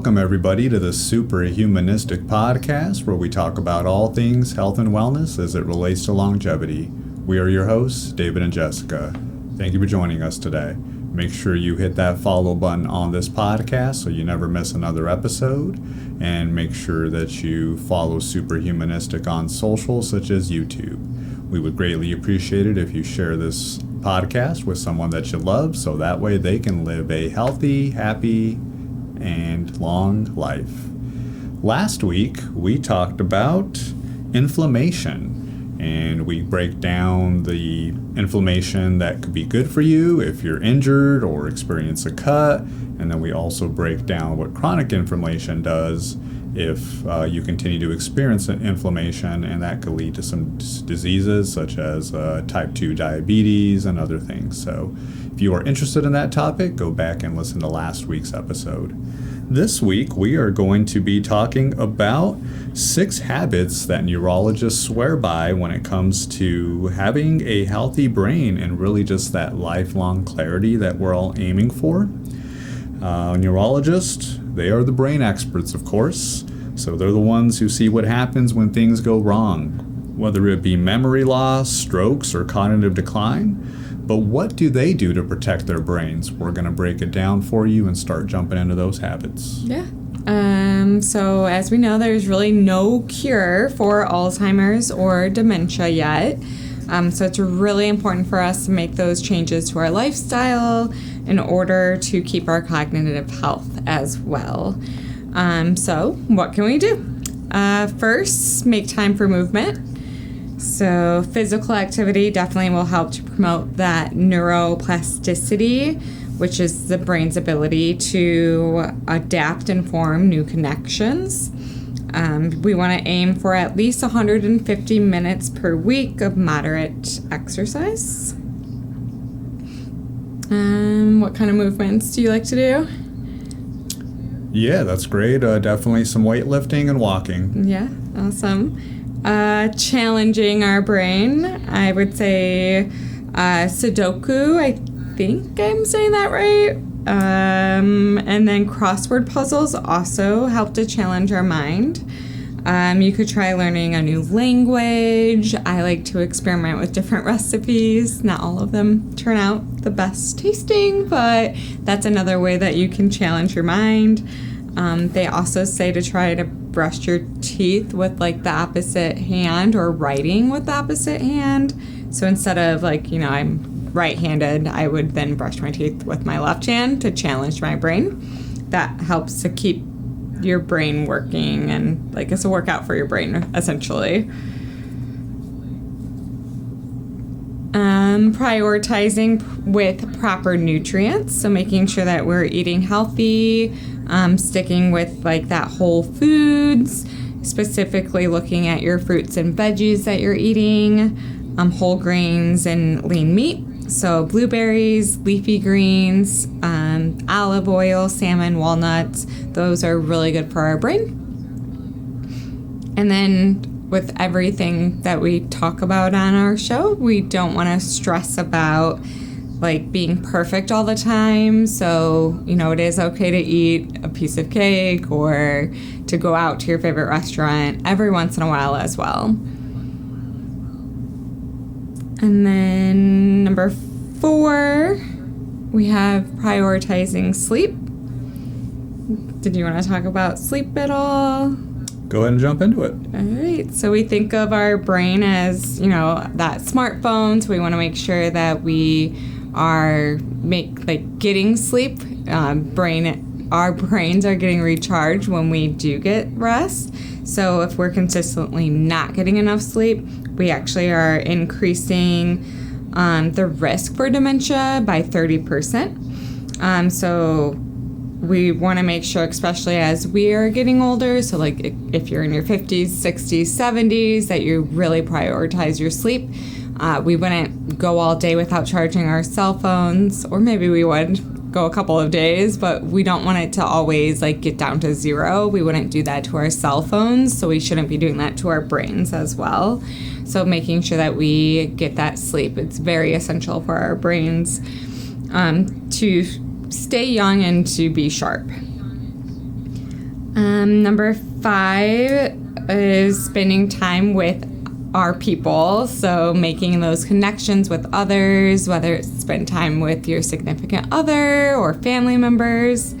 welcome everybody to the Superhumanistic podcast, where we talk about all things health and wellness as it relates to longevity. We are your hosts, David and Jessica. Thank you for joining us today. Make sure you hit that follow button on this podcast so you never miss another episode, and make sure that you follow Superhumanistic on social such as YouTube. We would greatly appreciate it if you share this podcast with someone that you love, so that way they can live a healthy, happy, and long life. Last week, we talked about inflammation, and we break down the inflammation that could be good for you if you're injured or experience a cut, and then we also break down what chronic inflammation does if you continue to experience inflammation, and that could lead to some diseases such as type 2 diabetes and other things. So if you are interested in that topic, go back and listen to last week's episode. This week, we are going to be talking about 6 habits that neurologists swear by when it comes to having a healthy brain and really just that lifelong clarity that we're all aiming for. Neurologists, they are the brain experts, of course. So they're the ones who see what happens when things go wrong, whether it be memory loss, strokes, or cognitive decline. But what do they do to protect their brains? We're going to break it down for you and start jumping into those habits. Yeah. So as we know, there's really no cure for Alzheimer's or dementia yet. So it's really important for us to make those changes to our lifestyle in order to keep our cognitive health as well. So what can we do? First, make time for movement. So physical activity definitely will help to promote that neuroplasticity, which is the brain's ability to adapt and form new connections. We want to aim for at least 150 minutes per week of moderate exercise. What kind of movements do you like to do? Yeah, that's great. Definitely some weightlifting and walking. Yeah, awesome. Challenging our brain. I would say Sudoku. I think I'm saying that right. And then crossword puzzles also help to challenge our mind. You could try learning a new language. I like to experiment with different recipes. Not all of them turn out the best tasting, but that's another way that you can challenge your mind. They also say to try to brush your teeth with like the opposite hand, or writing with the opposite hand. So instead of I'm right-handed, I would then brush my teeth with my left hand to challenge my brain. That helps to keep your brain working, and it's a workout for your brain, essentially. Prioritizing with proper nutrients, so making sure that we're eating healthy, sticking with that whole foods, specifically looking at your fruits and veggies that you're eating, whole grains and lean meat. So blueberries, leafy greens, olive oil, salmon, walnuts, those are really good for our brain. And then with everything that we talk about on our show, we don't want to stress about being perfect all the time. So, it is okay to eat a piece of cake or to go out to your favorite restaurant every once in a while as well. And then number 4, we have prioritizing sleep. Did you want to talk about sleep at all? Go ahead and jump into it. All right. So we think of our brain as, that smartphone. So we want to make sure that we are getting sleep. Our brains are getting recharged when we do get rest. So if we're consistently not getting enough sleep, we actually are increasing the risk for dementia by 30%. So we want to make sure, especially as we are getting older, so if you're in your 50s, 60s, 70s, that you really prioritize your sleep. We wouldn't go all day without charging our cell phones, or maybe we would go a couple of days, but we don't want it to always get down to 0. We wouldn't do that to our cell phones, so we shouldn't be doing that to our brains as well. So making sure that we get that sleep, it's very essential for our brains to stay young and to be sharp. Number 5 is spending time with our people. So making those connections with others, whether it's spend time with your significant other or family members.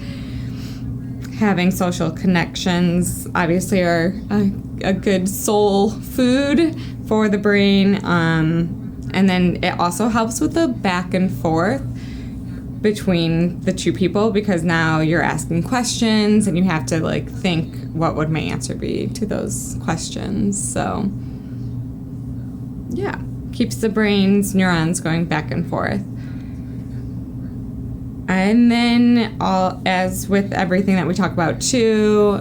Having social connections obviously are a good soul food for the brain. And then it also helps with the back and forth between the two people, because now you're asking questions and you have to like think, what would my answer be to those questions? So yeah, keeps the brain's neurons going back and forth. And then, as with everything that we talk about too,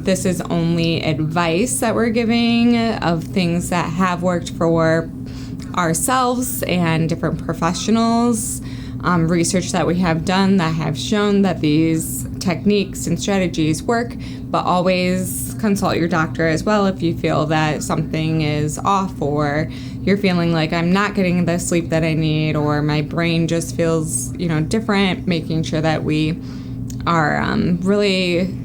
this is only advice that we're giving of things that have worked for ourselves and different professionals. Research that we have done that have shown that these techniques and strategies work, but always consult your doctor as well if you feel that something is off, or you're feeling like I'm not getting the sleep that I need, or my brain just feels, different. Making sure that we are really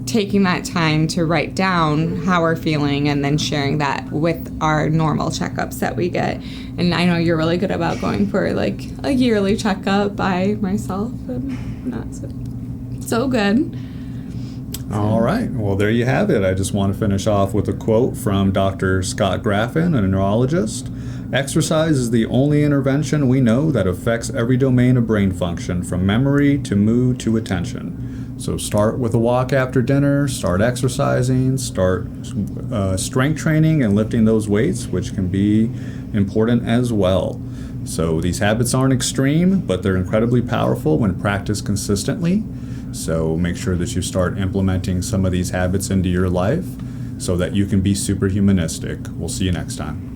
taking that time to write down how we're feeling and then sharing that with our normal checkups that we get. And I know you're really good about going for like a yearly checkup. I myself am not so good. All right. Well, there you have it. I just want to finish off with a quote from Dr. Scott Graffin, a neurologist. Exercise is the only intervention we know that affects every domain of brain function, from memory to mood to attention. So start with a walk after dinner, start exercising, start strength training and lifting those weights, which can be important as well. So these habits aren't extreme, but they're incredibly powerful when practiced consistently. So make sure that you start implementing some of these habits into your life so that you can be superhumanistic. We'll see you next time.